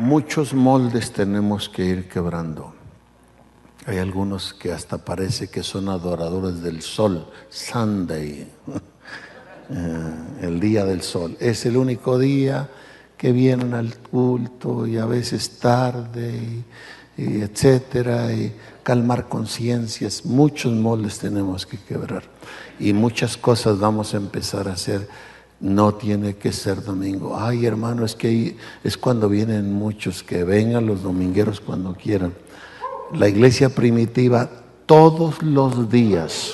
muchos moldes tenemos que ir quebrando. Hay algunos que hasta parece que son adoradores del sol, Sunday, el día del sol. Es el único día que vienen al culto y a veces tarde, y etcétera, y calmar conciencias. Muchos moldes tenemos que quebrar y muchas cosas vamos a empezar a hacer. No tiene que ser domingo. Ay, hermano, es que es cuando vienen muchos, que vengan los domingueros cuando quieran. La iglesia primitiva todos los días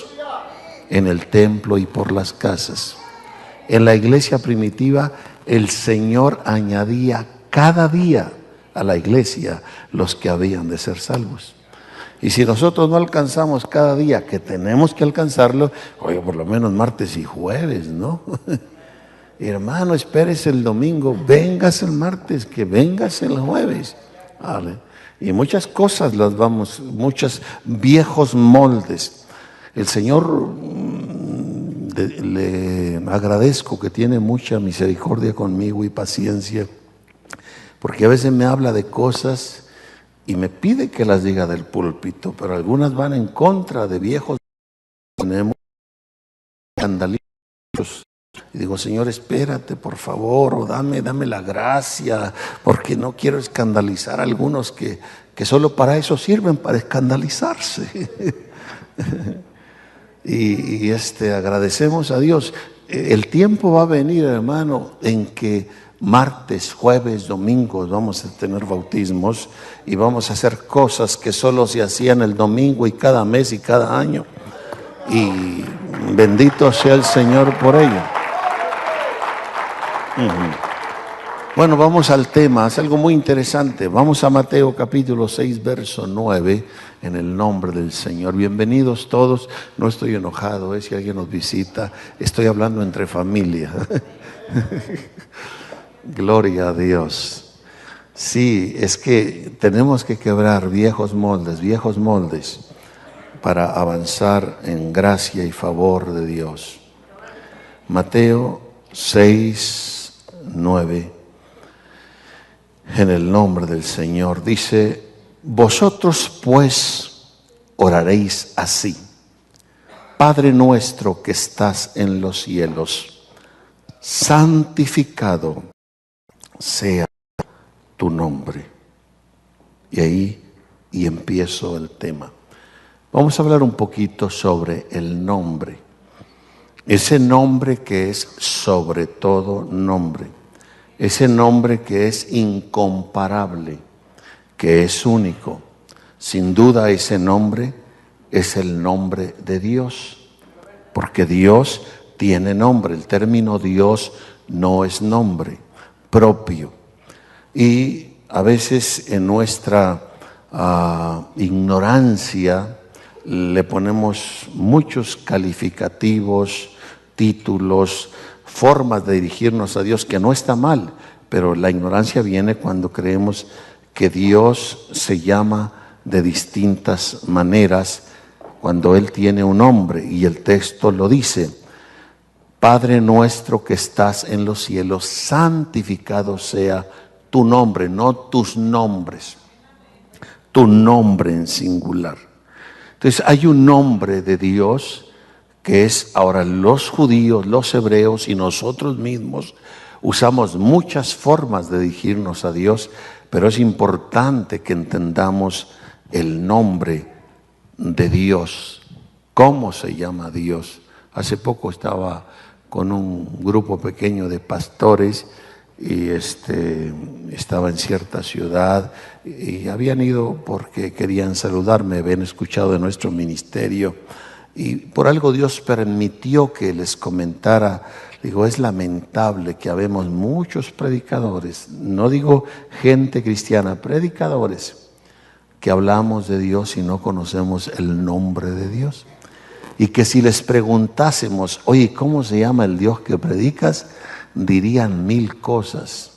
en el templo y por las casas. En la iglesia primitiva el Señor añadía cada día a la iglesia los que habían de ser salvos. Y si nosotros no alcanzamos cada día, que tenemos que alcanzarlo, oye, por lo menos martes y jueves, ¿no? Hermano, espérese el domingo, vengas el martes, que vengas el jueves. Vale. Y muchas cosas muchos viejos moldes. El Señor, le agradezco que tiene mucha misericordia conmigo y paciencia, porque a veces me habla de cosas y me pide que las diga del púlpito, pero algunas van en contra de viejos. Tenemos escandalizos. Y digo, Señor, espérate, por favor, o dame la gracia, porque no quiero escandalizar a algunos que solo para eso sirven, para escandalizarse. y agradecemos a Dios. El tiempo va a venir, hermano, en que martes, jueves, domingos vamos a tener bautismos y vamos a hacer cosas que solo se hacían el domingo y cada mes y cada año. Y bendito sea el Señor por ello. Bueno, vamos al tema, es algo muy interesante. Vamos a Mateo capítulo 6, verso 9, en el nombre del Señor. Bienvenidos todos, no estoy enojado, si alguien nos visita, estoy hablando entre familia. Gloria a Dios. Sí, es que tenemos que quebrar viejos moldes, para avanzar en gracia y favor de Dios. Mateo 6, 9, en el nombre del Señor, dice: vosotros pues oraréis así: Padre nuestro que estás en los cielos, santificado sea tu nombre. Y ahí empiezo el tema. Vamos a hablar un poquito sobre el nombre. Ese nombre que es sobre todo nombre. Ese nombre que es incomparable, que es único. Sin duda ese nombre es el nombre de Dios. Porque Dios tiene nombre. El término Dios no es nombre propio. Y a veces en nuestra ignorancia le ponemos muchos calificativos, títulos, formas de dirigirnos a Dios, que no está mal, pero la ignorancia viene cuando creemos que Dios se llama de distintas maneras, cuando Él tiene un nombre, y el texto lo dice: Padre nuestro que estás en los cielos, santificado sea tu nombre, no tus nombres, tu nombre en singular. Entonces hay un nombre de Dios que es, ahora los judíos, los hebreos y nosotros mismos usamos muchas formas de dirigirnos a Dios, pero es importante que entendamos el nombre de Dios. ¿Cómo se llama Dios? Hace poco estaba con un grupo pequeño de pastores y estaba en cierta ciudad y habían ido porque querían saludarme, habían escuchado de nuestro ministerio y por algo Dios permitió que les comentara. Digo, es lamentable que habemos muchos predicadores, no digo gente cristiana, predicadores, que hablamos de Dios y no conocemos el nombre de Dios. Y que si les preguntásemos, oye, ¿cómo se llama el Dios que predicas? Dirían 1000 cosas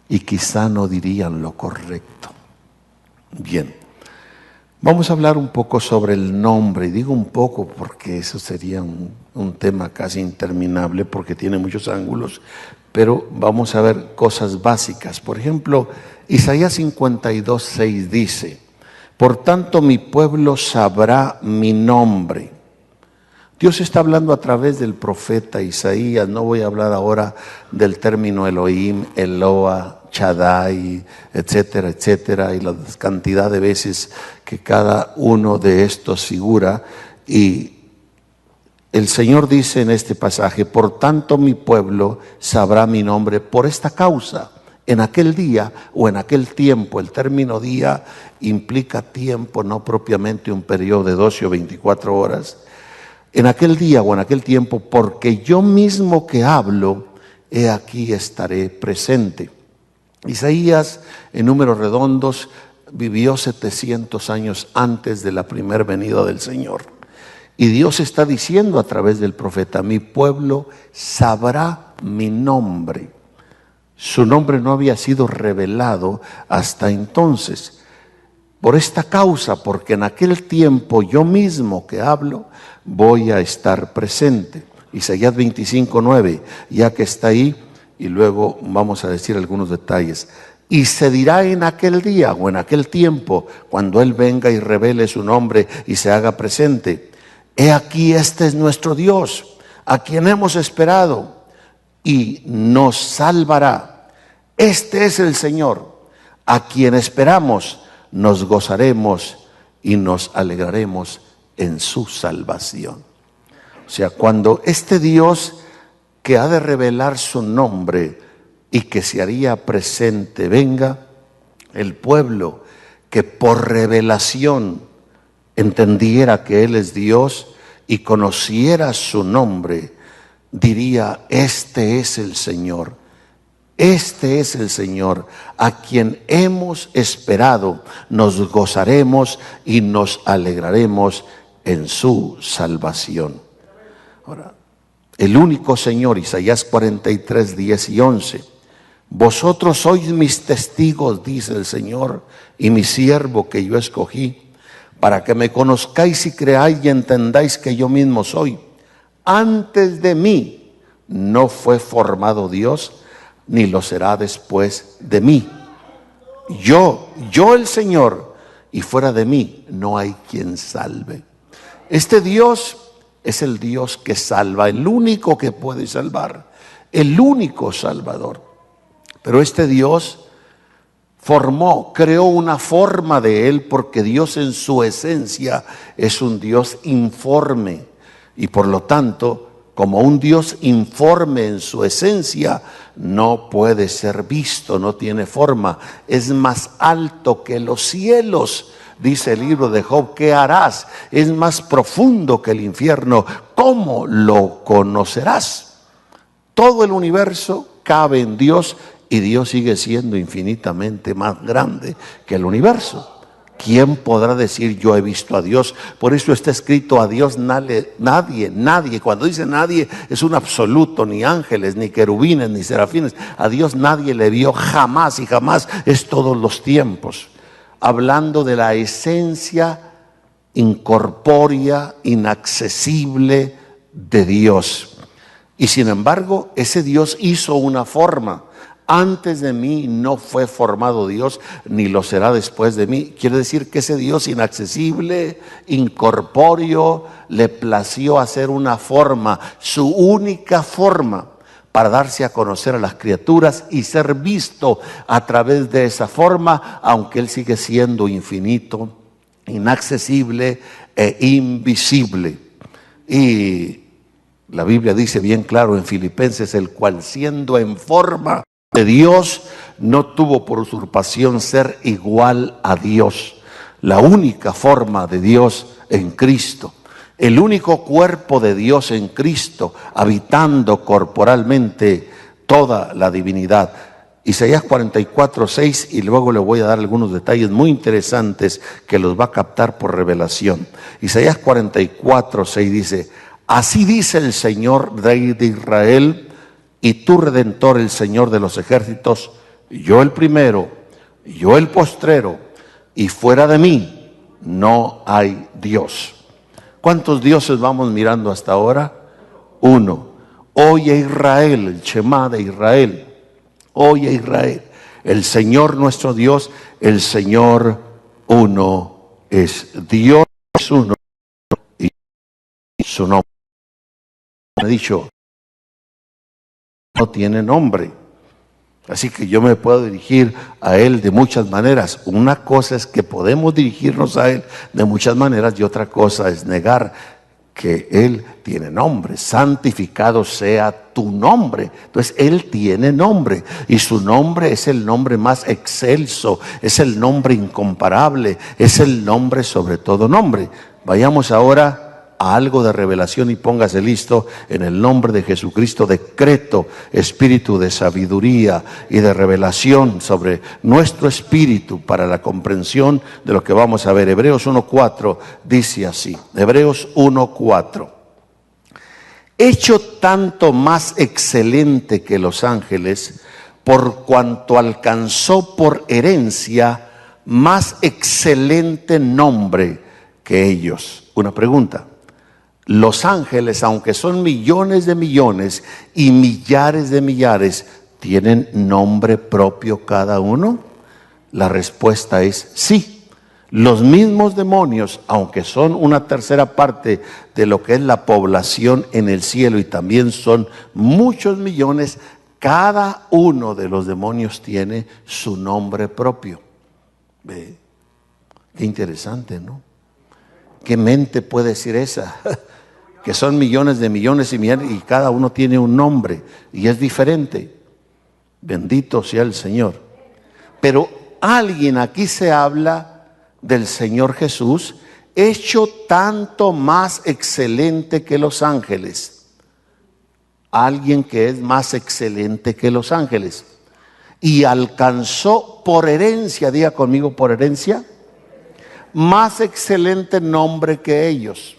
y quizá no dirían lo correcto. Bien, vamos a hablar un poco sobre el nombre, y digo un poco porque eso sería un tema casi interminable porque tiene muchos ángulos, pero vamos a ver cosas básicas. Por ejemplo, Isaías 52:6 dice: por tanto mi pueblo sabrá mi nombre. Dios está hablando a través del profeta Isaías. No voy a hablar ahora del término Elohim, Eloa, Shaddai, etcétera, etcétera, y la cantidad de veces que cada uno de estos figura. Y el Señor dice en este pasaje: por tanto mi pueblo sabrá mi nombre por esta causa. En aquel día o en aquel tiempo, el término día implica tiempo, no propiamente un periodo de 12 o 24 horas. En aquel día o en aquel tiempo, porque yo mismo que hablo, he aquí estaré presente. Isaías, en números redondos, vivió 700 años antes de la primera venida del Señor. Y Dios está diciendo a través del profeta: mi pueblo sabrá mi nombre. Su nombre no había sido revelado hasta entonces. Por esta causa, porque en aquel tiempo yo mismo que hablo, voy a estar presente. Isaías 25:9, ya que está ahí, y luego vamos a decir algunos detalles. Y se dirá en aquel día o en aquel tiempo, cuando Él venga y revele su nombre y se haga presente: he aquí, este es nuestro Dios, a quien hemos esperado, y nos salvará. Este es el Señor, a quien esperamos. Nos gozaremos y nos alegraremos en su salvación. O sea, cuando este Dios que ha de revelar su nombre y que se haría presente venga, el pueblo que por revelación entendiera que Él es Dios y conociera su nombre, diría: este es el Señor. Este es el Señor, a quien hemos esperado. Nos gozaremos y nos alegraremos en su salvación. Ahora, el único Señor, Isaías 43, 10 y 11. Vosotros sois mis testigos, dice el Señor, y mi siervo que yo escogí, para que me conozcáis y creáis y entendáis que yo mismo soy. Antes de mí no fue formado Dios, ni lo será después de mí. Yo el Señor, y fuera de mí no hay quien salve. Este Dios es el Dios que salva, el único que puede salvar, el único Salvador. Pero este Dios creó una forma de Él, porque Dios en su esencia es un Dios informe, y por lo tanto, como un Dios informe en su esencia, no puede ser visto, no tiene forma. Es más alto que los cielos, dice el libro de Job. ¿Qué harás? Es más profundo que el infierno. ¿Cómo lo conocerás? Todo el universo cabe en Dios, y Dios sigue siendo infinitamente más grande que el universo. ¿Quién podrá decir yo he visto a Dios? Por eso está escrito: a Dios nadie. Cuando dice nadie es un absoluto, ni ángeles, ni querubines, ni serafines. A Dios nadie le vio jamás, y jamás es todos los tiempos. Hablando de la esencia incorpórea, inaccesible de Dios. Y sin embargo, ese Dios hizo una forma. Antes de mí no fue formado Dios, ni lo será después de mí. Quiere decir que ese Dios inaccesible, incorpóreo, le plació hacer una forma, su única forma, para darse a conocer a las criaturas y ser visto a través de esa forma, aunque Él sigue siendo infinito, inaccesible e invisible. Y la Biblia dice bien claro en Filipenses: el cual, siendo en forma de Dios, no tuvo por usurpación ser igual a Dios. La única forma de Dios en Cristo, el único cuerpo de Dios en Cristo, habitando corporalmente toda la divinidad. Isaías 44:6, y luego le voy a dar algunos detalles muy interesantes que los va a captar por revelación. Isaías 44:6 dice: así dice el Señor, Rey de Israel, y tu Redentor, el Señor de los ejércitos: yo el primero, yo el postrero, y fuera de mí no hay Dios. ¿Cuántos dioses vamos mirando hasta ahora? Uno. Oye Israel, el Shema de Israel. Oye Israel, El Señor nuestro Dios, el Señor uno es. Dios es uno y su nombre. Me ha dicho, no tiene nombre. Así que yo me puedo dirigir a Él de muchas maneras. Una cosa es que podemos dirigirnos a Él de muchas maneras y otra cosa es negar que Él tiene nombre. Santificado sea tu nombre. Entonces Él tiene nombre y su nombre es el nombre más excelso, es el nombre incomparable, es el nombre sobre todo nombre. Vayamos ahora a algo de revelación y póngase listo. En el nombre de Jesucristo decreto espíritu de sabiduría y de revelación sobre nuestro espíritu para la comprensión de lo que vamos a ver. Hebreos 1:4 dice así. Hebreos 1:4. Hecho tanto más excelente que los ángeles, por cuanto alcanzó por herencia más excelente nombre que ellos. Una pregunta. Los ángeles, aunque son millones de millones y millares de millares, ¿tienen nombre propio cada uno? La respuesta es sí. Los mismos demonios, aunque son una tercera parte de lo que es la población en el cielo y también son muchos millones, cada uno de los demonios tiene su nombre propio. ¿Ve? Qué interesante, ¿no? ¿Qué mente puede decir esa? Que son millones de millones y millones y cada uno tiene un nombre y es diferente. Bendito sea el Señor. Pero alguien aquí se habla del Señor Jesús, hecho tanto más excelente que los ángeles. Alguien que es más excelente que los ángeles. Y alcanzó por herencia, diga conmigo, por herencia, más excelente nombre que ellos.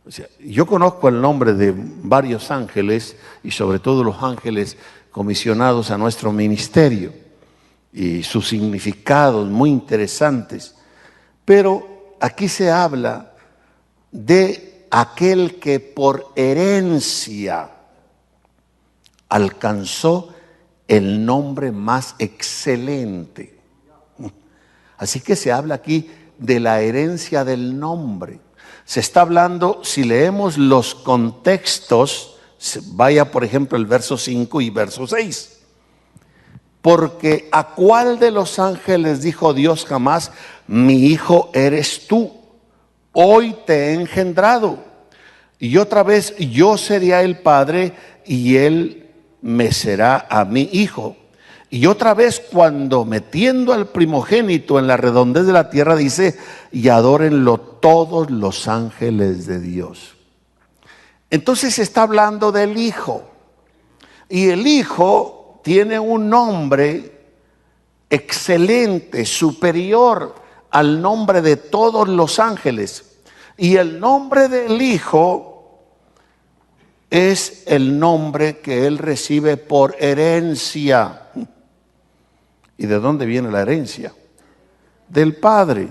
O sea, yo conozco el nombre de varios ángeles y sobre todo los ángeles comisionados a nuestro ministerio y sus significados muy interesantes. Pero aquí se habla de aquel que por herencia alcanzó el nombre más excelente. Así que se habla aquí de la herencia del nombre. Se está hablando, si leemos los contextos, vaya por ejemplo el verso 5 y verso 6. Porque ¿a cuál de los ángeles dijo Dios jamás, mi hijo eres tú, hoy te he engendrado? Y otra vez, yo seré el padre y él me será a mi hijo. Y otra vez, cuando metiendo al primogénito en la redondez de la tierra, dice, y adórenlo todos los ángeles de Dios. Entonces se está hablando del Hijo. Y el Hijo tiene un nombre excelente, superior al nombre de todos los ángeles. Y el nombre del Hijo es el nombre que Él recibe por herencia. ¿Y de dónde viene la herencia? Del Padre.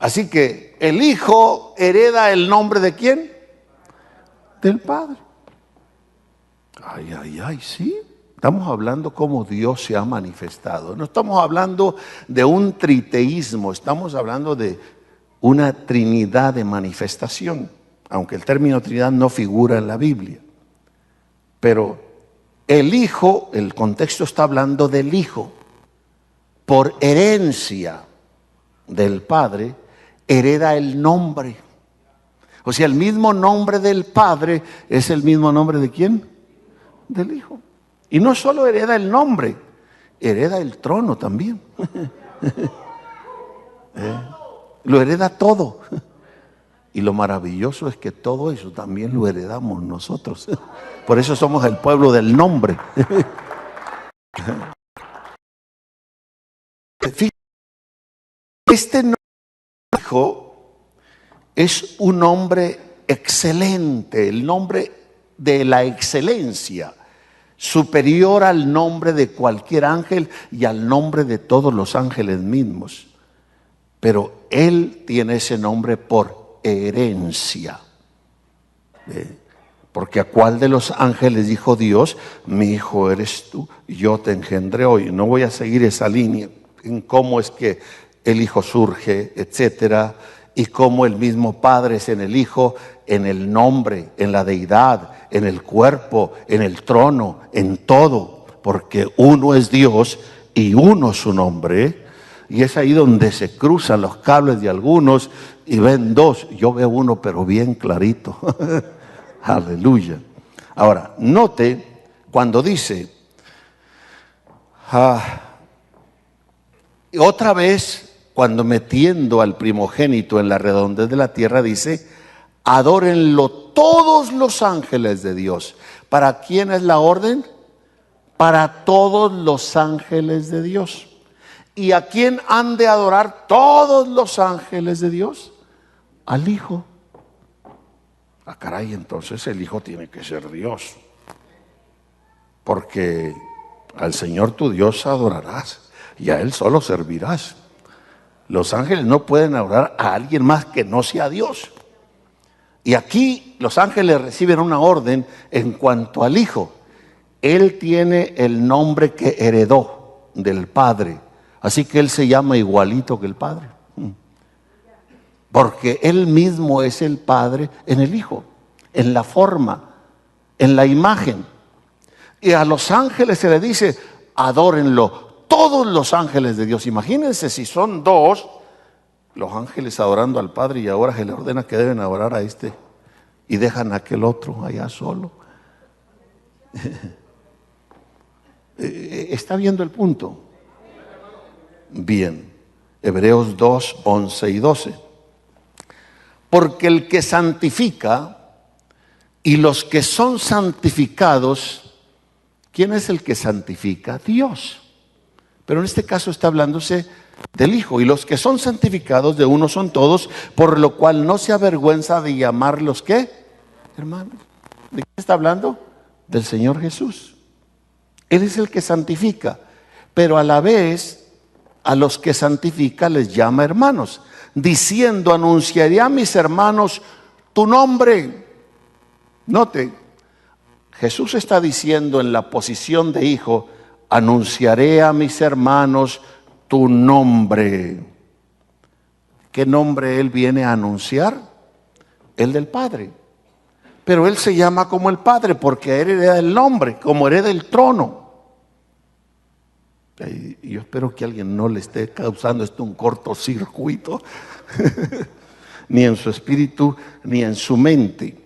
Así que el Hijo hereda el nombre ¿de quién? Del Padre. Ay, ay, ay, sí. Estamos hablando cómo Dios se ha manifestado. No estamos hablando de un triteísmo, estamos hablando de una trinidad de manifestación, aunque el término Trinidad no figura en la Biblia. Pero el Hijo, el contexto está hablando del Hijo, por herencia del Padre, hereda el nombre. O sea, el mismo nombre del Padre es el mismo nombre ¿de quién? Del Hijo. Y no solo hereda el nombre, hereda el trono también. Lo hereda todo. Y lo maravilloso es que todo eso también lo heredamos nosotros. Por eso somos el pueblo del nombre. Este Hijo es un nombre excelente, el nombre de la excelencia, superior al nombre de cualquier ángel y al nombre de todos los ángeles mismos. Pero Él tiene ese nombre por herencia. Porque a cuál de los ángeles dijo Dios, mi hijo eres tú, yo te engendré hoy. No voy a seguir esa línea en cómo es que el hijo surge, etcétera, y cómo el mismo Padre es en el Hijo, en el nombre, en la deidad, en el cuerpo, en el trono, en todo, porque uno es Dios y uno su nombre. Y es ahí donde se cruzan los cables de algunos y ven dos. Yo veo uno, pero bien clarito. Aleluya. Ahora, note cuando dice, otra vez, cuando metiendo al primogénito en la redondez de la tierra, dice, adórenlo todos los ángeles de Dios. ¿Para quién es la orden? Para todos los ángeles de Dios. ¿Y a quién han de adorar todos los ángeles de Dios? Al Hijo. Ah, caray, entonces el Hijo tiene que ser Dios. Porque al Señor tu Dios adorarás y a Él solo servirás. Los ángeles no pueden adorar a alguien más que no sea Dios. Y aquí los ángeles reciben una orden en cuanto al Hijo. Él tiene el nombre que heredó del Padre. Así que Él se llama igualito que el Padre. Porque Él mismo es el Padre en el Hijo, en la forma, en la imagen. Y a los ángeles se le dice, adórenlo, todos los ángeles de Dios. Imagínense si son dos, los ángeles adorando al Padre y ahora se le ordena que deben adorar a este y dejan a aquel otro allá solo. ¿Está viendo el punto? Bien, Hebreos 2, 11 y 12. Porque el que santifica y los que son santificados, ¿quién es el que santifica? Dios. Pero en este caso está hablándose del Hijo. Y los que son santificados de uno son todos, por lo cual no se avergüenza de llamarlos, ¿qué? Hermanos. ¿De qué está hablando? Del Señor Jesús. Él es el que santifica, pero a la vez a los que santifica les llama hermanos, diciendo, anunciaré a mis hermanos tu nombre. Note, Jesús está diciendo en la posición de hijo, anunciaré a mis hermanos tu nombre. ¿Qué nombre Él viene a anunciar? El del Padre. Pero Él se llama como el Padre porque Él hereda el nombre, como hereda el trono. Y yo espero que a alguien no le esté causando esto un cortocircuito, ni en su espíritu, ni en su mente.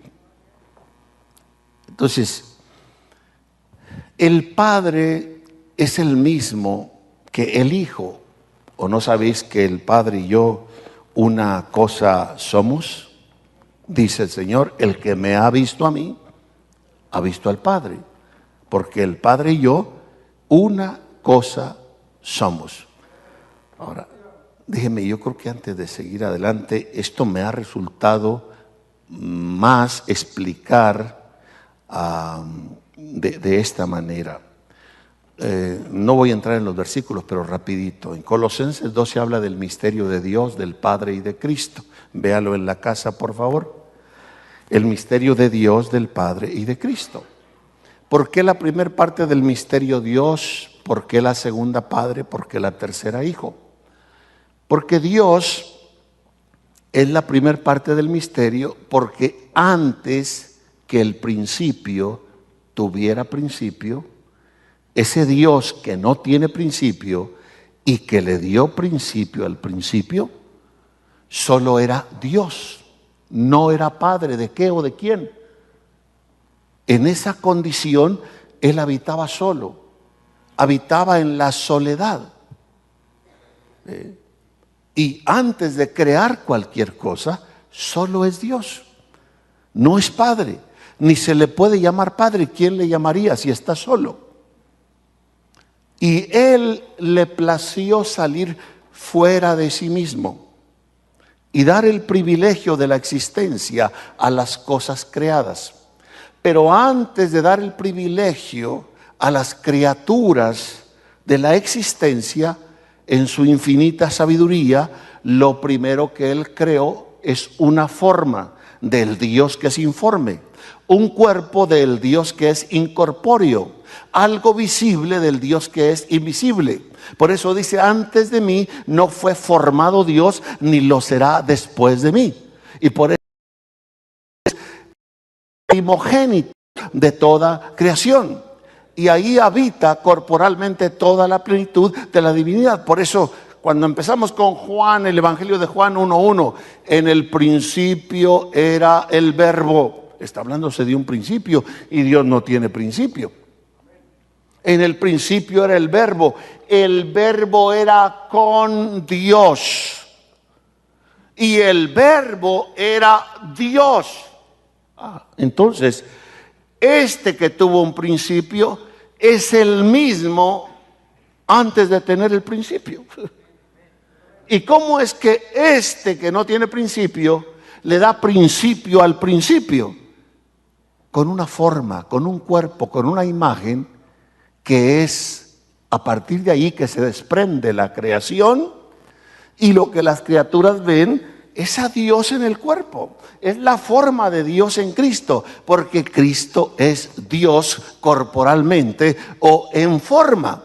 Entonces, el Padre es el mismo que el Hijo. ¿O no sabéis que el Padre y yo una cosa somos? Dice el Señor, el que me ha visto a mí, ha visto al Padre. Porque el Padre y yo, una cosa somos. Ahora, déjeme, yo creo que antes de seguir adelante, esto me ha resultado más explicar de esta manera. No voy a entrar en los versículos, pero rapidito. En Colosenses 2 se habla del misterio de Dios, del Padre y de Cristo. Véalo en la casa, por favor. El misterio de Dios, del Padre y de Cristo. ¿Por qué la primera parte del misterio Dios? ¿Por qué la segunda Padre? ¿Por qué la tercera Hijo? Porque Dios es la primera parte del misterio, porque antes que el principio tuviera principio, ese Dios que no tiene principio y que le dio principio al principio, solo era Dios, no era Padre. ¿De qué o de quién? En esa condición Él habitaba solo, habitaba en la soledad. Y antes de crear cualquier cosa, solo es Dios, no es Padre, ni se le puede llamar Padre. ¿Quién le llamaría si está solo? Y Él le plació salir fuera de sí mismo y dar el privilegio de la existencia a las cosas creadas. Pero antes de dar el privilegio a las criaturas de la existencia, en su infinita sabiduría, lo primero que Él creó es una forma del Dios que es informe, un cuerpo del Dios que es incorpóreo, algo visible del Dios que es invisible. Por eso dice, antes de mí no fue formado Dios, ni lo será después de mí. Y por eso es primogénito de toda creación. Y ahí habita corporalmente toda la plenitud de la divinidad. Por eso, cuando empezamos con Juan, el Evangelio de Juan 1:1, en el principio era el Verbo. Está hablándose de un principio y Dios no tiene principio. En el principio era el Verbo era con Dios y el Verbo era Dios. Entonces, este que tuvo un principio es el mismo antes de tener el principio. ¿Y cómo es que este que no tiene principio le da principio al principio? Con una forma, con un cuerpo, con una imagen que es a partir de ahí que se desprende la creación, y lo que las criaturas ven es a Dios en el cuerpo. Es la forma de Dios en Cristo, porque Cristo es Dios corporalmente o en forma.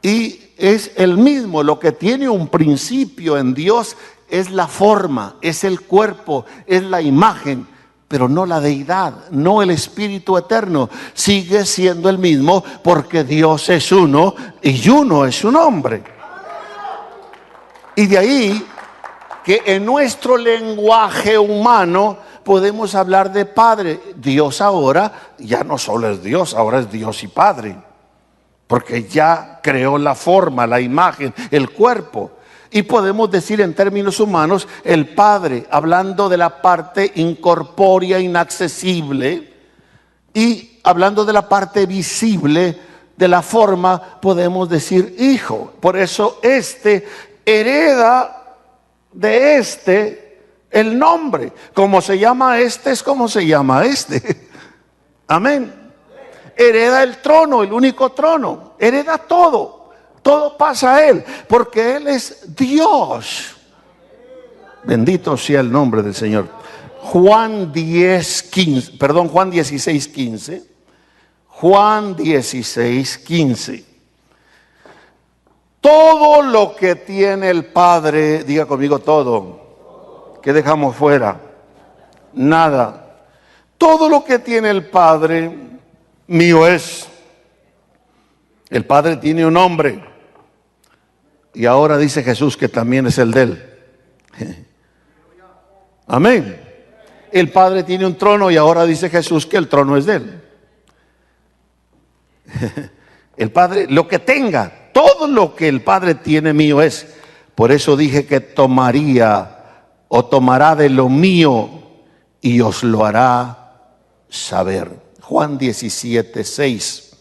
Y es el mismo, lo que tiene un principio en Dios es la forma, es el cuerpo, es la imagen, pero no la deidad, no el Espíritu eterno. Sigue siendo el mismo porque Dios es uno y uno es su nombre. Y de ahí que en nuestro lenguaje humano podemos hablar de Padre. Dios ahora ya no solo es Dios, ahora es Dios y Padre, porque ya creó la forma, la imagen, el cuerpo. Y podemos decir en términos humanos, el Padre, hablando de la parte incorpórea, inaccesible, y hablando de la parte visible, de la forma, podemos decir Hijo. Por eso hereda de el nombre. Como se llama es como se llama Amén. Hereda el trono, el único trono. Hereda todo. Todo pasa a Él, porque Él es Dios. Bendito sea el nombre del Señor. Juan 16:15. Juan 16:15. Todo lo que tiene el Padre, diga conmigo todo. ¿Qué dejamos fuera? Nada. Todo lo que tiene el Padre, mío es. El Padre tiene un nombre. Y ahora dice Jesús que también es el de Él. Amén. El Padre tiene un trono y ahora dice Jesús que el trono es de Él. El Padre, lo que tenga, todo lo que el Padre tiene mío es. Por eso dije que tomaría o tomará de lo mío y os lo hará saber. Juan 17:6.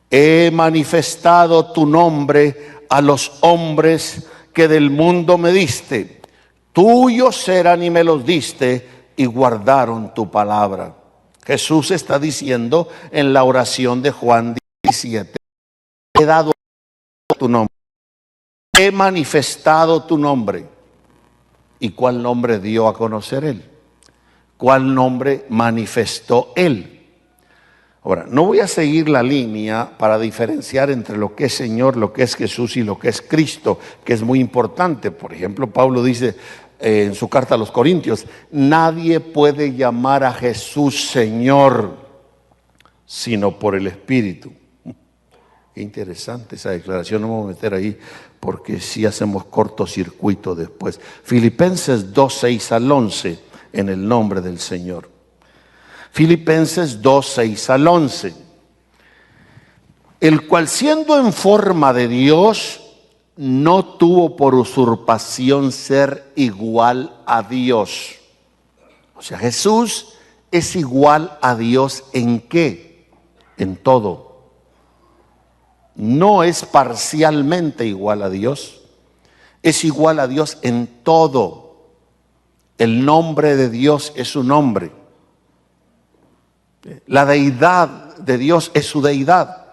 He manifestado tu nombre a los hombres que del mundo me diste. Tuyos eran y me los diste y guardaron tu palabra. Jesús está diciendo en la oración de Juan 17, he dado tu nombre, he manifestado tu nombre. ¿Y cuál nombre dio a conocer Él? ¿Cuál nombre manifestó Él? Ahora, no voy a seguir la línea para diferenciar entre lo que es Señor, lo que es Jesús y lo que es Cristo, que es muy importante. Por ejemplo, Pablo dice en su carta a los Corintios, nadie puede llamar a Jesús Señor sino por el Espíritu. Qué interesante esa declaración, no me voy a meter ahí porque si hacemos cortocircuito después. Filipenses 2:6-11 en el nombre del Señor. Filipenses 2:6-11. El cual siendo en forma de Dios, no tuvo por usurpación ser igual a Dios. O sea, Jesús es igual a Dios ¿en qué? En todo. No es parcialmente igual a Dios, es igual a Dios en todo. El nombre de Dios es su nombre. La deidad de Dios es su deidad.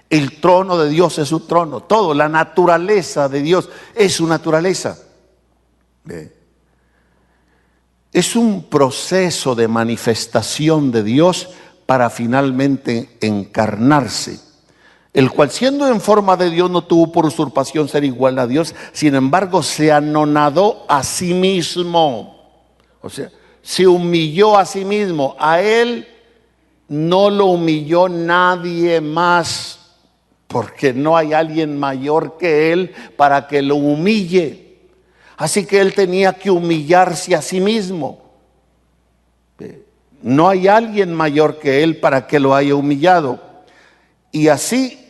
El trono de Dios es su trono. Todo, la naturaleza de Dios es su naturaleza. es un proceso de manifestación de Dios para finalmente encarnarse, el cual siendo en forma de Dios no tuvo por usurpación ser igual a Dios, sin embargo se anonadó a sí mismo, o sea, se humilló a sí mismo. A Él no lo humilló nadie más, porque no hay alguien mayor que Él para que lo humille. Así que Él tenía que humillarse a sí mismo. No hay alguien mayor que Él para que lo haya humillado. Y así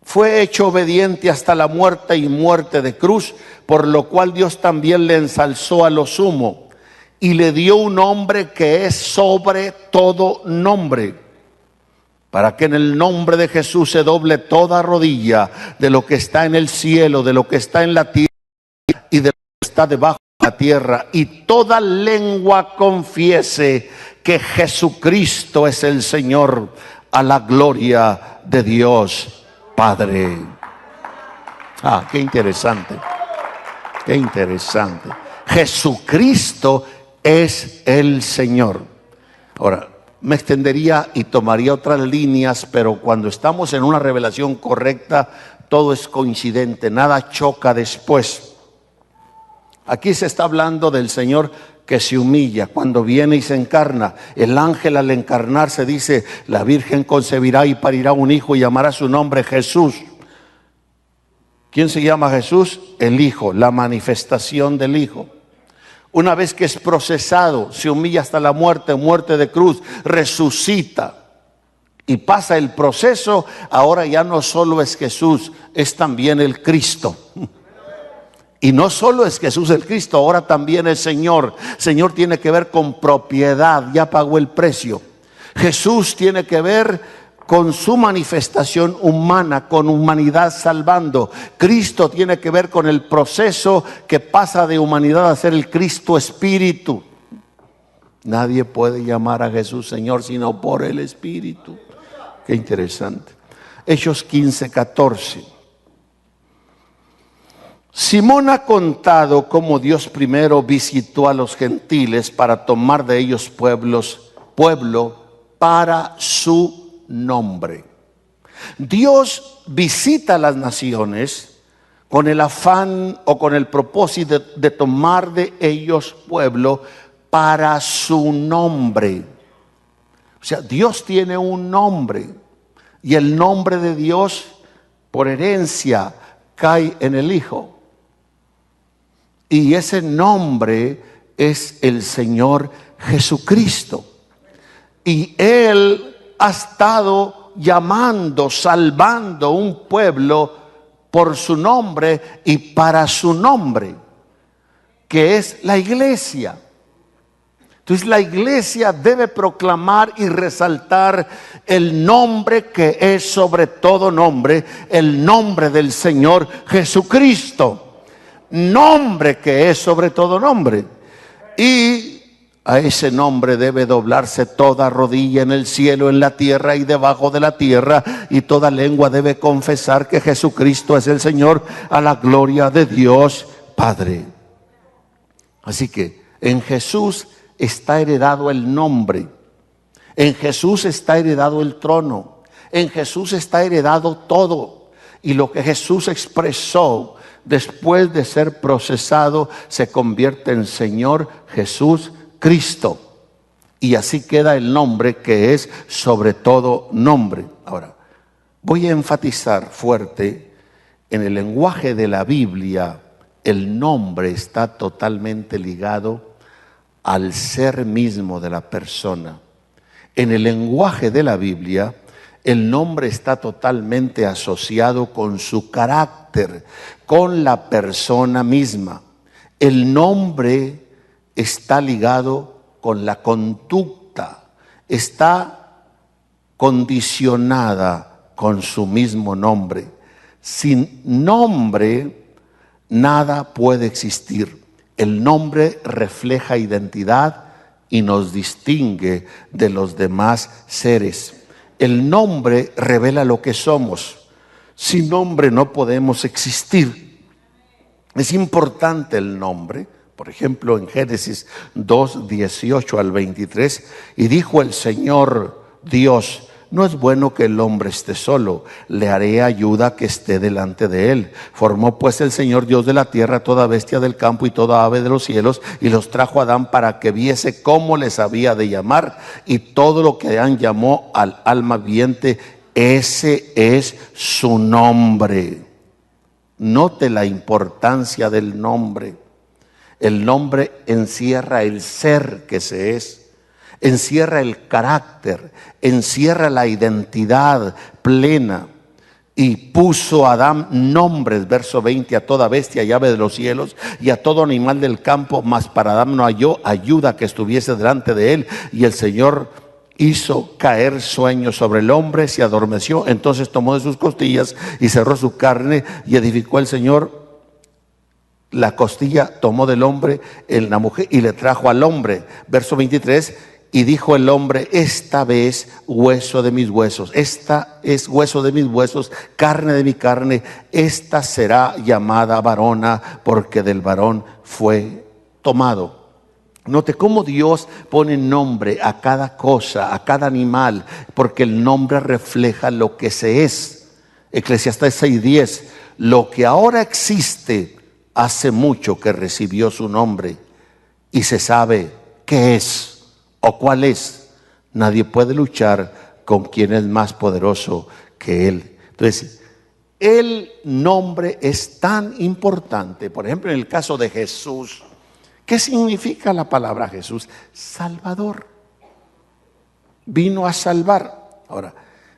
fue hecho obediente hasta la muerte y muerte de cruz, por lo cual Dios también le ensalzó a lo sumo y le dio un nombre que es sobre todo nombre, para que en el nombre de Jesús se doble toda rodilla de lo que está en el cielo, de lo que está en la tierra y de lo que está debajo de la tierra, y toda lengua confiese que Jesucristo es el Señor, a la gloria de Dios Padre. Qué interesante, qué interesante. Jesucristo es el Señor. Ahora, me extendería y tomaría otras líneas, pero cuando estamos en una revelación correcta, todo es coincidente, nada choca después. Aquí se está hablando del Señor que se humilla cuando viene y se encarna. El ángel al encarnarse dice: la Virgen concebirá y parirá un hijo y llamará su nombre Jesús. ¿Quién se llama Jesús? El Hijo, la manifestación del Hijo. Una vez que es procesado, se humilla hasta la muerte, muerte de cruz, resucita y pasa el proceso. Ahora ya no solo es Jesús, es también el Cristo. Y no solo es Jesús el Cristo, ahora también es Señor. Señor tiene que ver con propiedad, ya pagó el precio. Jesús tiene que ver con su manifestación humana, con humanidad salvando. Cristo tiene que ver con el proceso que pasa de humanidad a ser el Cristo Espíritu. Nadie puede llamar a Jesús Señor sino por el Espíritu. Qué interesante. Hechos 15:14. Simón ha contado cómo Dios primero visitó a los gentiles para tomar de ellos pueblo para su nombre. Dios visita a las naciones con el afán o con el propósito de tomar de ellos pueblo para su nombre. O sea, Dios tiene un nombre y el nombre de Dios por herencia cae en el Hijo. Y ese nombre es el Señor Jesucristo. Y Él ha estado llamando, salvando un pueblo por su nombre y para su nombre, que es la iglesia. Entonces la iglesia debe proclamar y resaltar el nombre que es sobre todo nombre, el nombre del Señor Jesucristo. Nombre que es sobre todo nombre. Y a ese nombre debe doblarse toda rodilla en el cielo, en la tierra y debajo de la tierra, y toda lengua debe confesar que Jesucristo es el Señor, a la gloria de Dios Padre. Así que en Jesús está heredado el nombre, en Jesús está heredado el trono, en Jesús está heredado todo. Y lo que Jesús expresó después de ser procesado se convierte en Señor Jesús Cristo. Y así queda el nombre que es sobre todo nombre. Ahora, voy a enfatizar fuerte: en el lenguaje de la Biblia, el nombre está totalmente ligado al ser mismo de la persona. En el lenguaje de la Biblia, el nombre está totalmente asociado con su carácter, con la persona misma. El nombre está ligado con la conducta, está condicionada con su mismo nombre. Sin nombre, nada puede existir. El nombre refleja identidad y nos distingue de los demás seres. El nombre revela lo que somos. Sin nombre no podemos existir. Es importante el nombre Por ejemplo, en Génesis 2, 18 al 23, y dijo el Señor Dios: no es bueno que el hombre esté solo, le haré ayuda que esté delante de él. Formó pues el Señor Dios de la tierra toda bestia del campo y toda ave de los cielos, y los trajo a Adán para que viese cómo les había de llamar. Y todo lo que Adán llamó al alma viviente, ese es su nombre. Note la importancia del nombre. El nombre encierra el ser que se es, encierra el carácter, encierra la identidad plena. Y puso a Adán nombres, verso 20, a toda bestia y ave de los cielos y a todo animal del campo, mas para Adán no halló ayuda que estuviese delante de él. Y el Señor hizo caer sueño sobre el hombre, se adormeció, entonces tomó de sus costillas y cerró su carne, y edificó el Señor la costilla, tomó del hombre en la mujer y le trajo al hombre. Verso 23, y dijo el hombre: esta vez hueso de mis huesos, esta es hueso de mis huesos, carne de mi carne, esta será llamada varona, porque del varón fue tomado. Note cómo Dios pone nombre a cada cosa, a cada animal, porque el nombre refleja lo que se es. Eclesiastés 6:10, lo que ahora existe hace mucho que recibió su nombre, y se sabe qué es o cuál es. Nadie puede luchar con quien es más poderoso que él. Entonces, el nombre es tan importante. Por ejemplo, en el caso de Jesús, ¿qué significa la palabra Jesús? Salvador. Vino a salvar. Ahora,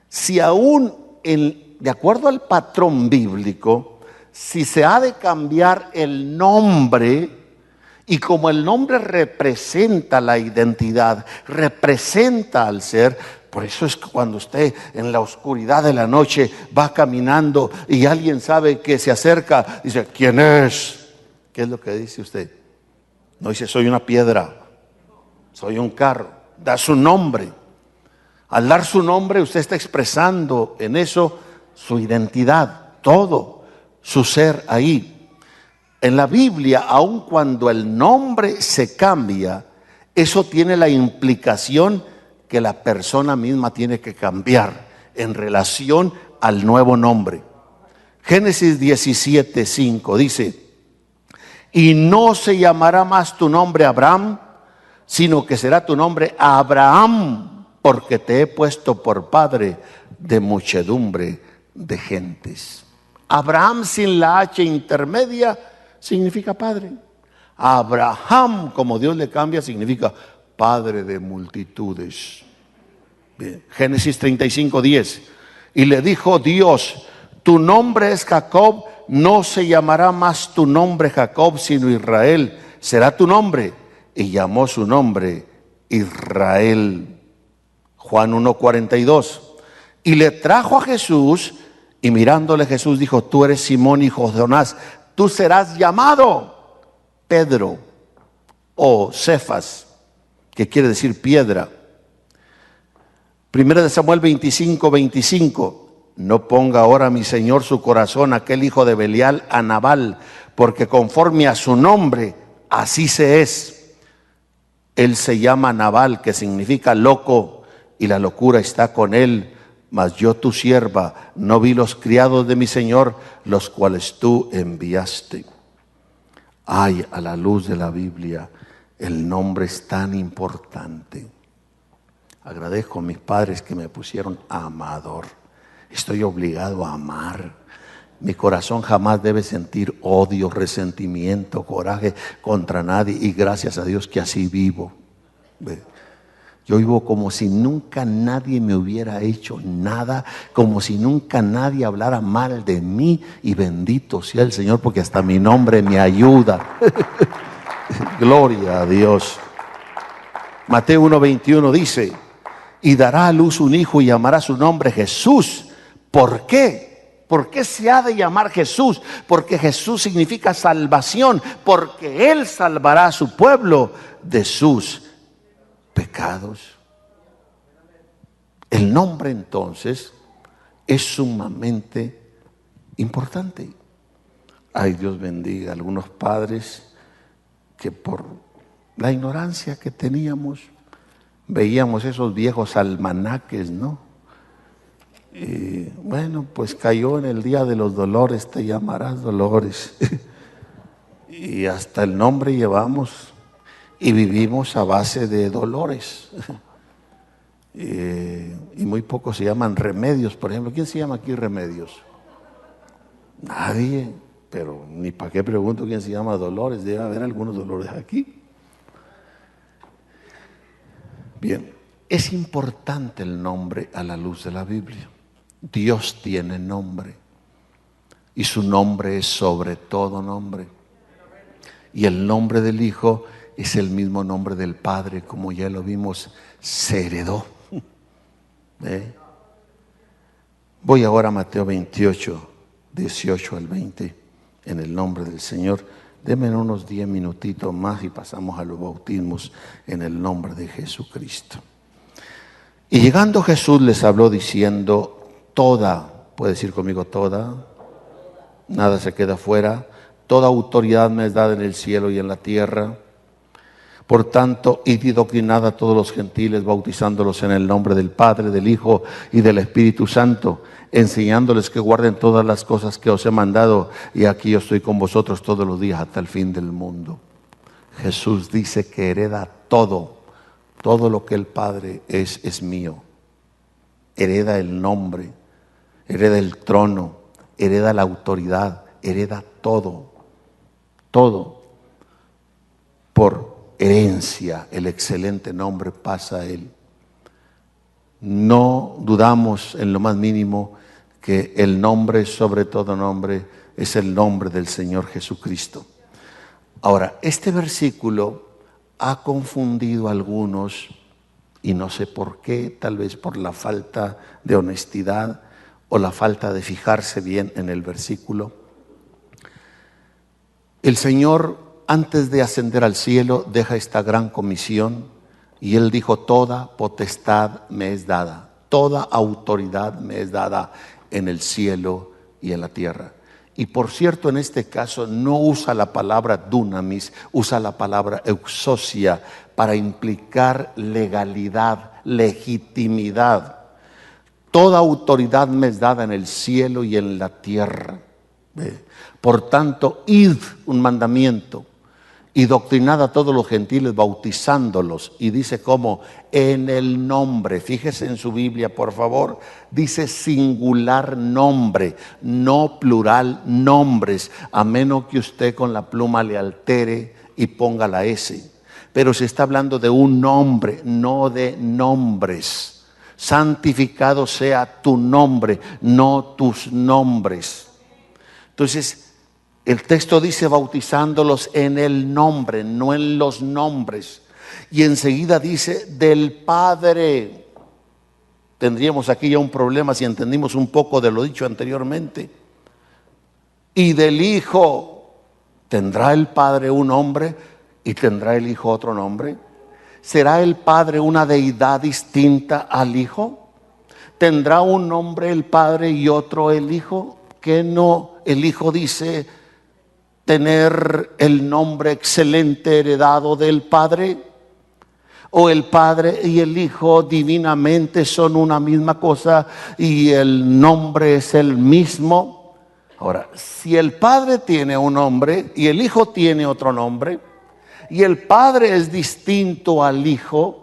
si aún de acuerdo al patrón bíblico, si se ha de cambiar el nombre, y como el nombre representa la identidad, representa al ser, por eso es que cuando usted en la oscuridad de la noche va caminando y alguien sabe que se acerca, dice: ¿quién es? ¿Qué es lo que dice usted? No dice: soy una piedra, soy un carro. Da su nombre. Al dar su nombre, usted está expresando en eso su identidad, todo su ser ahí. En la Biblia, aun cuando el nombre se cambia, eso tiene la implicación que la persona misma tiene que cambiar en relación al nuevo nombre. Génesis 17:5 dice: y no se llamará más tu nombre Abraham, sino que será tu nombre Abraham, porque te he puesto por padre de muchedumbre de gentes. Abraham sin la H intermedia significa padre. Abraham, como Dios le cambia, significa padre de multitudes. Bien. Génesis 35:10. Y le dijo Dios: tu nombre es Jacob, no se llamará más tu nombre Jacob, sino Israel será tu nombre. Y llamó su nombre Israel. Juan 1:42. Y le trajo a Jesús, y mirándole Jesús dijo: tú eres Simón, hijo de Jonás, tú serás llamado Pedro o Cefas, que quiere decir piedra. Primera de Samuel 25:25. No ponga ahora mi Señor su corazón aquel hijo de Belial a Nabal, porque conforme a su nombre así se es. Él se llama Nabal, que significa loco, y la locura está con él. Mas yo, tu sierva, no vi los criados de mi Señor, los cuales tú enviaste. Ay, a la luz de la Biblia, el nombre es tan importante. Agradezco a mis padres que me pusieron amador. Estoy obligado a amar. Mi corazón jamás debe sentir odio, resentimiento, coraje contra nadie, y gracias a Dios que así vivo. Yo vivo como si nunca nadie me hubiera hecho nada, como si nunca nadie hablara mal de mí, y bendito sea el Señor porque hasta mi nombre me ayuda. Gloria a Dios. Mateo 1:21 dice: y dará a luz un hijo y llamará su nombre Jesús. ¿Por qué? ¿Por qué se ha de llamar Jesús? Porque Jesús significa salvación, porque Él salvará a su pueblo de sus pecados. El nombre entonces es sumamente importante. Ay, Dios bendiga a algunos padres que por la ignorancia que teníamos, veíamos esos viejos almanaques, ¿no? Y bueno, pues cayó en el día de los dolores, te llamarás Dolores. Y hasta el nombre llevamos y vivimos a base de dolores. Y muy pocos se llaman Remedios, por ejemplo. ¿Quién se llama aquí Remedios? Nadie, pero ni para qué pregunto quién se llama Dolores. Debe haber algunos Dolores aquí. Bien, es importante el nombre a la luz de la Biblia. Dios tiene nombre y su nombre es sobre todo nombre. Y el nombre del Hijo es el mismo nombre del Padre, como ya lo vimos, se heredó. Voy ahora a Mateo 28, 18 al 20, en el nombre del Señor. Denme unos 10 minutitos más y pasamos a los bautismos en el nombre de Jesucristo. Y llegando Jesús les habló diciendo, toda, puede decir conmigo toda, nada se queda fuera, toda autoridad me es dada en el cielo y en la tierra. Por tanto, id y doctrinad a todos los gentiles, bautizándolos en el nombre del Padre, del Hijo y del Espíritu Santo, enseñándoles que guarden todas las cosas que os he mandado, y aquí yo estoy con vosotros todos los días hasta el fin del mundo. Jesús dice que hereda todo lo que el Padre es mío. Hereda el nombre, hereda el trono, hereda la autoridad, hereda todo por herencia. El excelente nombre pasa a Él. No dudamos en lo más mínimo que el nombre sobre todo nombre es el nombre del Señor Jesucristo. Ahora, este versículo ha confundido a algunos, y no sé por qué, tal vez por la falta de honestidad o la falta de fijarse bien en el versículo. El Señor, antes de ascender al cielo, deja esta gran comisión y Él dijo, toda potestad me es dada, toda autoridad me es dada en el cielo y en la tierra. Y por cierto, en este caso no usa la palabra dunamis, usa la palabra exousia para implicar legalidad, legitimidad. Toda autoridad me es dada en el cielo y en la tierra. Por tanto, id, un mandamiento, y doctrinad a todos los gentiles, bautizándolos. Y dice cómo, en el nombre, fíjese en su Biblia por favor, dice singular nombre, no plural nombres, a menos que usted con la pluma le altere y ponga la S. Pero se está hablando de un nombre, no de nombres. Santificado sea tu nombre, no tus nombres. Entonces, el texto dice bautizándolos en el nombre, no en los nombres. Y enseguida dice del Padre. Tendríamos aquí ya un problema si entendimos un poco de lo dicho anteriormente. Y del Hijo. ¿Tendrá el Padre un nombre y tendrá el Hijo otro nombre? ¿Será el Padre una deidad distinta al Hijo? ¿Tendrá un nombre el Padre y otro el Hijo? Que no, el Hijo dice tener el nombre excelente heredado del Padre, o el Padre y el Hijo divinamente son una misma cosa y el nombre es el mismo. Ahora, si el Padre tiene un nombre y el Hijo tiene otro nombre, y el Padre es distinto al Hijo,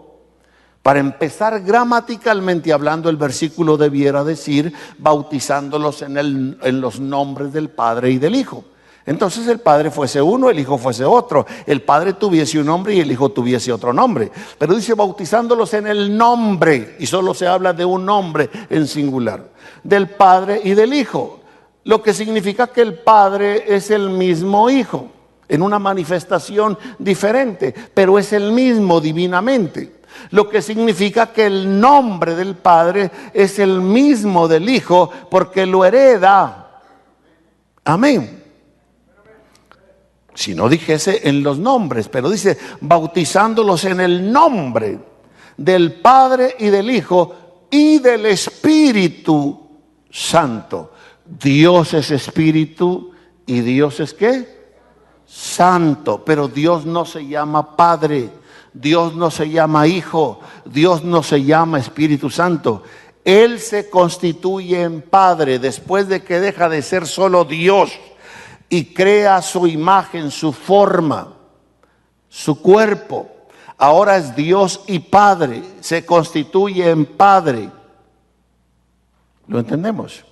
para empezar gramaticalmente hablando, el versículo debiera decir bautizándolos en los nombres del Padre y del Hijo. Entonces el Padre fuese uno, el Hijo fuese otro, el Padre tuviese un nombre y el Hijo tuviese otro nombre. Pero dice bautizándolos en el nombre, y solo se habla de un nombre en singular, del Padre y del Hijo. Lo que significa que el Padre es el mismo Hijo, en una manifestación diferente, pero es el mismo divinamente. Lo que significa que el nombre del Padre es el mismo del Hijo, porque lo hereda. Amén. Si no dijese en los nombres, pero dice bautizándolos en el nombre del Padre y del Hijo y del Espíritu Santo. Dios es Espíritu y Dios es ¿qué? Santo. Pero Dios no se llama Padre, Dios no se llama Hijo, Dios no se llama Espíritu Santo. Él se constituye en Padre después de que deja de ser solo Dios y crea su imagen, su forma, su cuerpo. Ahora es Dios y Padre, se constituye en Padre. ¿Lo entendemos?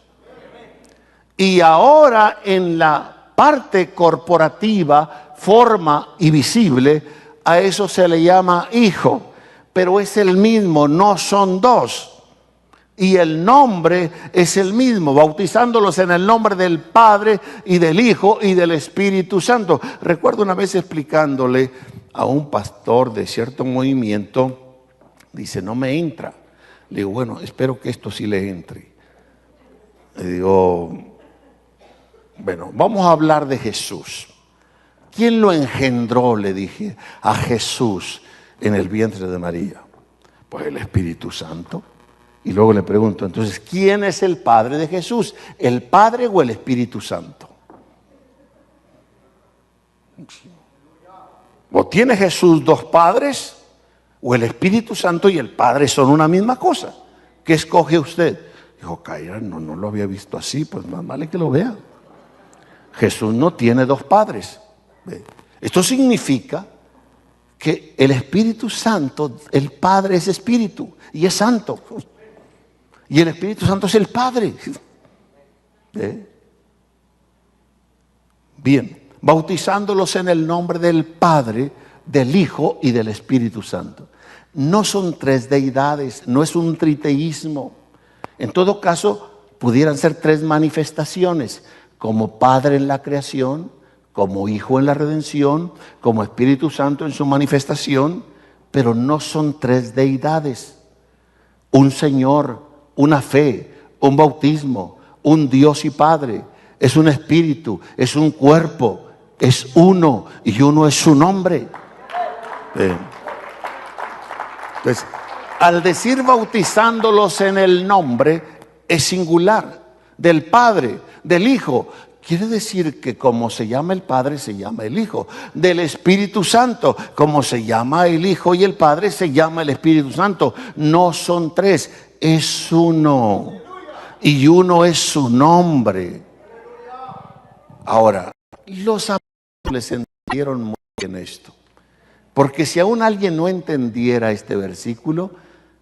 Y ahora en la parte corporativa, forma y visible, a eso se le llama Hijo, pero es el mismo, no son dos. Y el nombre es el mismo, bautizándolos en el nombre del Padre y del Hijo y del Espíritu Santo. Recuerdo una vez explicándole a un pastor de cierto movimiento, dice, no me entra. Le digo, bueno, espero que esto sí le entre. Le digo, bueno, vamos a hablar de Jesús. ¿Quién lo engendró? Le dije, a Jesús en el vientre de María. Pues el Espíritu Santo. Y luego le pregunto, entonces, ¿quién es el Padre de Jesús? ¿El Padre o el Espíritu Santo? ¿O tiene Jesús dos padres? ¿O el Espíritu Santo y el Padre son una misma cosa? ¿Qué escoge usted? Dijo, Caira, no lo había visto así, pues más vale que lo vea. Jesús no tiene dos padres. Esto significa que el Espíritu Santo, el Padre es Espíritu y es Santo. Y el Espíritu Santo es el Padre. Bien, bautizándolos en el nombre del Padre, del Hijo y del Espíritu Santo. No son tres deidades, no es un triteísmo. En todo caso, pudieran ser tres manifestaciones, como Padre en la creación, como Hijo en la redención, como Espíritu Santo en su manifestación, pero no son tres deidades. Un Señor, una fe, un bautismo, un Dios y Padre, es un espíritu, es un cuerpo, es uno y uno es su nombre. Entonces, al decir bautizándolos en el nombre, es singular, del Padre, del Hijo. Quiere decir que como se llama el Padre, se llama el Hijo. Del Espíritu Santo, como se llama el Hijo y el Padre, se llama el Espíritu Santo. No son tres, es uno. Y uno es su nombre. Ahora, los apóstoles entendieron muy bien esto. Porque si aún alguien no entendiera este versículo,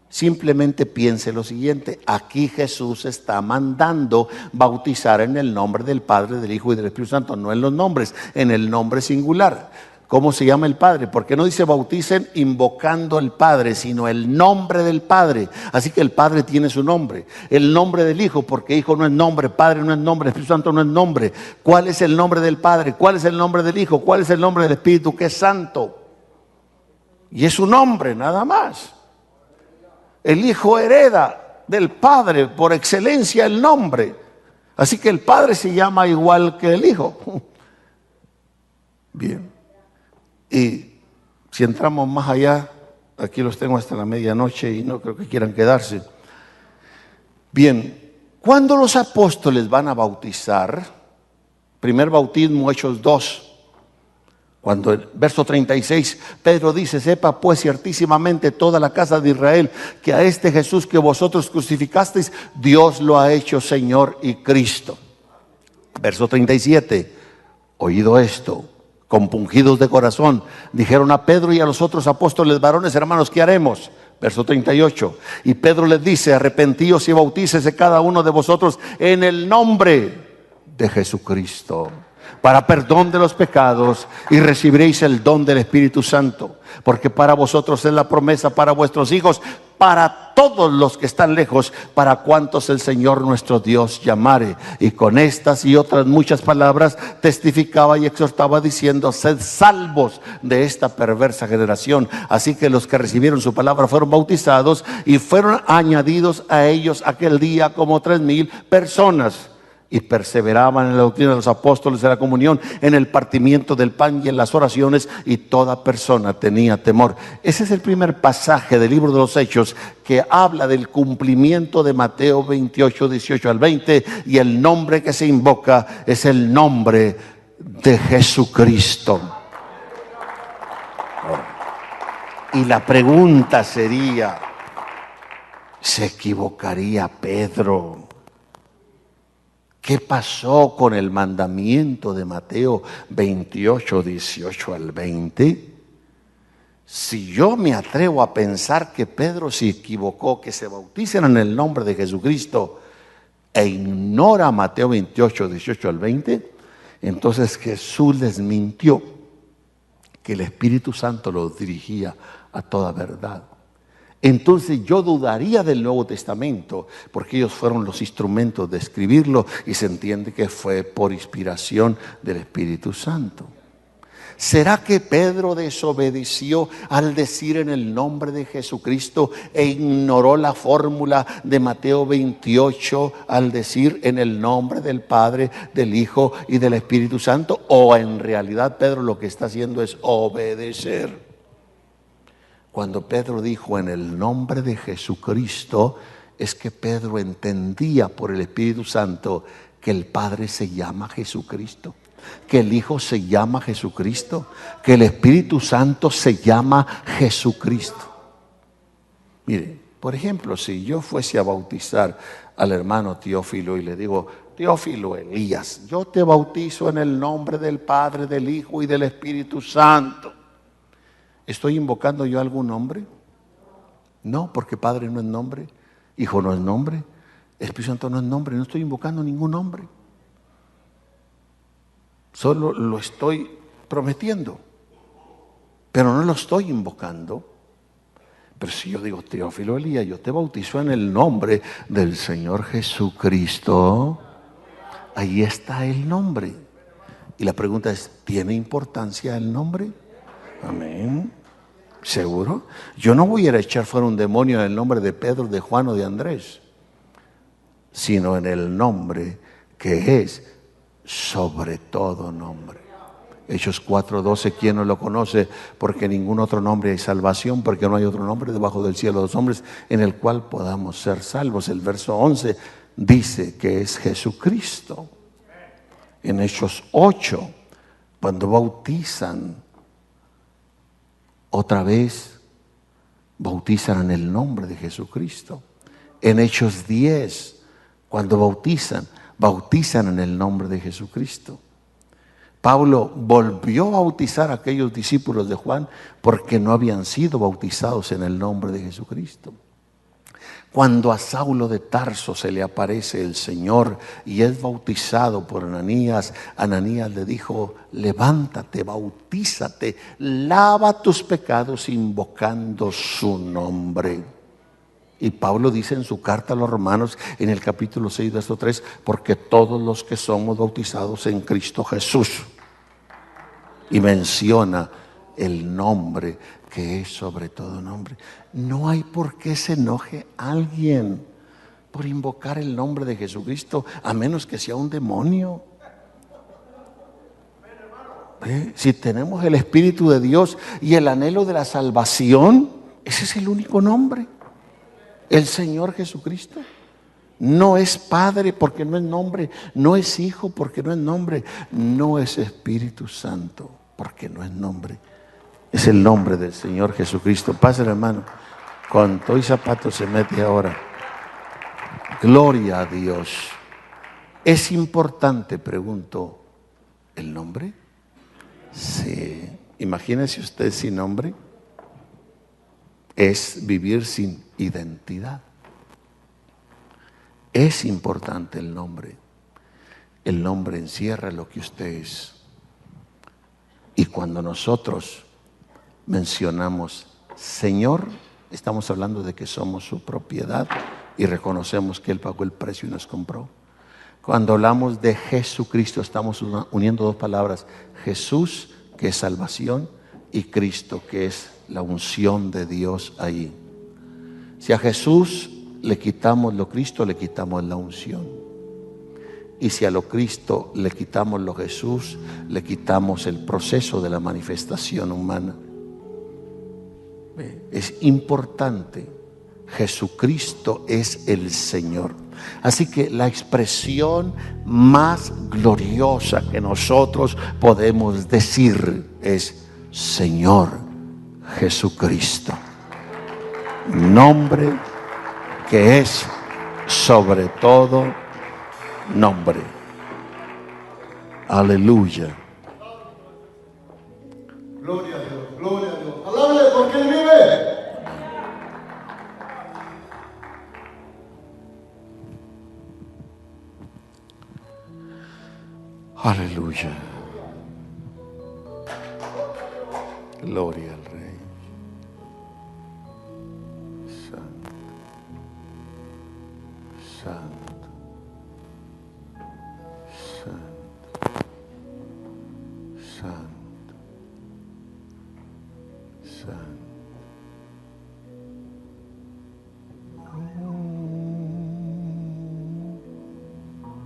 simplemente piense lo siguiente: aquí Jesús está mandando bautizar en el nombre del Padre, del Hijo y del Espíritu Santo, no en los nombres, en el nombre singular. ¿Cómo se llama el Padre? Porque no dice bauticen invocando el Padre, sino el nombre del Padre. Así que el Padre tiene su nombre. El nombre del Hijo, porque Hijo no es nombre, Padre no es nombre, Espíritu Santo no es nombre. ¿Cuál es el nombre del Padre? ¿Cuál es el nombre del Hijo? ¿Cuál es el nombre del Espíritu, que es santo? Y es su nombre, nada más. El Hijo hereda del Padre por excelencia el nombre. Así que el Padre se llama igual que el Hijo. Bien. Y si entramos más allá, aquí los tengo hasta la medianoche y no creo que quieran quedarse. Bien, cuando los apóstoles van a bautizar, primer bautismo, Hechos 2, cuando en verso 36, Pedro dice, sepa pues ciertísimamente toda la casa de Israel, que a este Jesús que vosotros crucificasteis, Dios lo ha hecho Señor y Cristo. Verso 37, oído esto, compungidos de corazón, dijeron a Pedro y a los otros apóstoles, varones hermanos, ¿qué haremos? Verso 38, y Pedro les dice, arrepentíos y bautícese cada uno de vosotros en el nombre de Jesucristo, para perdón de los pecados, y recibiréis el don del Espíritu Santo, porque para vosotros es la promesa, para vuestros hijos, para todos los que están lejos, para cuantos el Señor nuestro Dios llamare. Y con estas y otras muchas palabras testificaba y exhortaba diciendo, sed salvos de esta perversa generación. Así que los que recibieron su palabra fueron bautizados, y fueron añadidos a ellos aquel día como 3,000 personas. Y perseveraban en la doctrina de los apóstoles, en la comunión, en el partimiento del pan y en las oraciones, y toda persona tenía temor. Ese es el primer pasaje del libro de los Hechos que habla del cumplimiento de Mateo 28, 18 al 20, y el nombre que se invoca es el nombre de Jesucristo. Y la pregunta sería, ¿se equivocaría Pedro? ¿Qué pasó con el mandamiento de Mateo 28, 18 al 20? Si yo me atrevo a pensar que Pedro se equivocó, que se bauticen en el nombre de Jesucristo e ignora Mateo 28, 18 al 20, entonces Jesús les mintió que el Espíritu Santo los dirigía a toda verdad. Entonces yo dudaría del Nuevo Testamento, porque ellos fueron los instrumentos de escribirlo y se entiende que fue por inspiración del Espíritu Santo. ¿Será que Pedro desobedeció al decir en el nombre de Jesucristo e ignoró la fórmula de Mateo 28 al decir en el nombre del Padre, del Hijo y del Espíritu Santo? ¿O en realidad Pedro lo que está haciendo es obedecer? Cuando Pedro dijo en el nombre de Jesucristo, es que Pedro entendía por el Espíritu Santo que el Padre se llama Jesucristo, que el Hijo se llama Jesucristo, que el Espíritu Santo se llama Jesucristo. Mire, por ejemplo, si yo fuese a bautizar al hermano Teófilo y le digo, Teófilo Elías, yo te bautizo en el nombre del Padre, del Hijo y del Espíritu Santo, ¿estoy invocando yo algún nombre? No, porque Padre no es nombre, Hijo no es nombre, Espíritu Santo no es nombre, no estoy invocando ningún nombre. Solo lo estoy prometiendo, pero no lo estoy invocando. Pero si yo digo, Teófilo Elías, yo te bautizo en el nombre del Señor Jesucristo, ahí está el nombre. Y la pregunta es, ¿tiene importancia el nombre? Amén. ¿Seguro? Yo no voy a ir a echar fuera un demonio en el nombre de Pedro, de Juan o de Andrés, sino en el nombre que es sobre todo nombre. Hechos 4:12, ¿quién no lo conoce? Porque ningún otro nombre hay salvación, porque no hay otro nombre debajo del cielo de los hombres en el cual podamos ser salvos. El verso 11 dice que es Jesucristo. En Hechos 8, cuando bautizan, otra vez bautizan en el nombre de Jesucristo. En Hechos 10, cuando bautizan en el nombre de Jesucristo. Pablo volvió a bautizar a aquellos discípulos de Juan porque no habían sido bautizados en el nombre de Jesucristo. Cuando a Saulo de Tarso se le aparece el Señor y es bautizado por Ananías, Ananías le dijo, levántate, bautízate, lava tus pecados invocando su nombre. Y Pablo dice en su carta a los Romanos, en el capítulo 6, verso 3, porque todos los que somos bautizados en Cristo Jesús. Y menciona el nombre que es sobre todo nombre. No hay por qué se enoje alguien por invocar el nombre de Jesucristo, a menos que sea un demonio. Si tenemos el Espíritu de Dios y el anhelo de la salvación, ese es el único nombre. El Señor Jesucristo. No es Padre porque no es nombre, no es Hijo porque no es nombre, no es Espíritu Santo porque no es nombre. Es el nombre del Señor Jesucristo. Pásale, hermano. Con todo y zapato se mete ahora. Gloria a Dios. ¿Es importante, pregunto, el nombre? Sí. Imagínese usted sin nombre. Es vivir sin identidad. Es importante el nombre. El nombre encierra lo que usted es. Y cuando nosotros mencionamos Señor, estamos hablando de que somos su propiedad y reconocemos que Él pagó el precio y nos compró. Cuando hablamos de Jesucristo, estamos uniendo dos palabras: Jesús, que es salvación, y Cristo, que es la unción de Dios ahí. Si a Jesús le quitamos lo Cristo, le quitamos la unción. Y si a lo Cristo le quitamos lo Jesús, le quitamos el proceso de la manifestación humana. Es importante. Jesucristo es el Señor. Así que la expresión más gloriosa que nosotros podemos decir es Señor Jesucristo. Nombre que es sobre todo nombre. Aleluya. Gloria a Dios, gloria a Dios. Alábale porque Él vive. Aleluya. Gloria al Rey. Santo. Santo. Santo. Santo. Santo.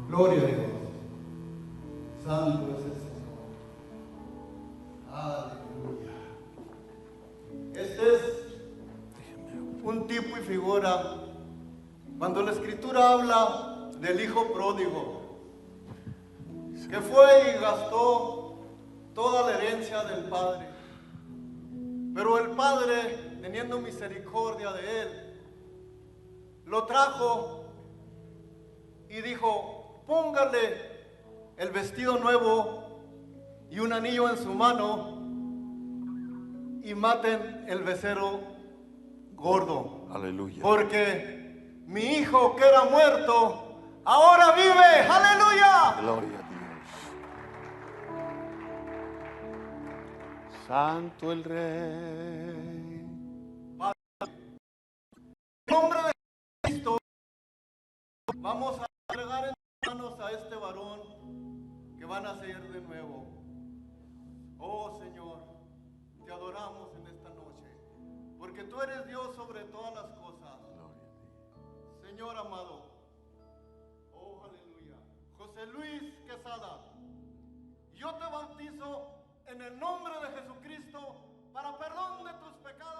Gloria a Dios. Santo es el Señor. Aleluya. Este es un tipo y figura cuando la Escritura habla del hijo pródigo, que fue y gastó toda la herencia del padre. Pero el padre, teniendo misericordia de él, lo trajo y dijo: póngale el vestido nuevo y un anillo en su mano y maten el becerro gordo. Aleluya. Porque mi hijo que era muerto, ahora vive. ¡Aleluya! Gloria a Dios. Santo el Rey. En nombre de Cristo, vamos a entregar en manos a este varón que van a nacer de nuevo. Oh Señor, te adoramos en esta noche, porque tú eres Dios sobre todas las cosas. Señor amado, oh aleluya. José Luis Quesada, yo te bautizo en el nombre de Jesucristo para perdón de tus pecados.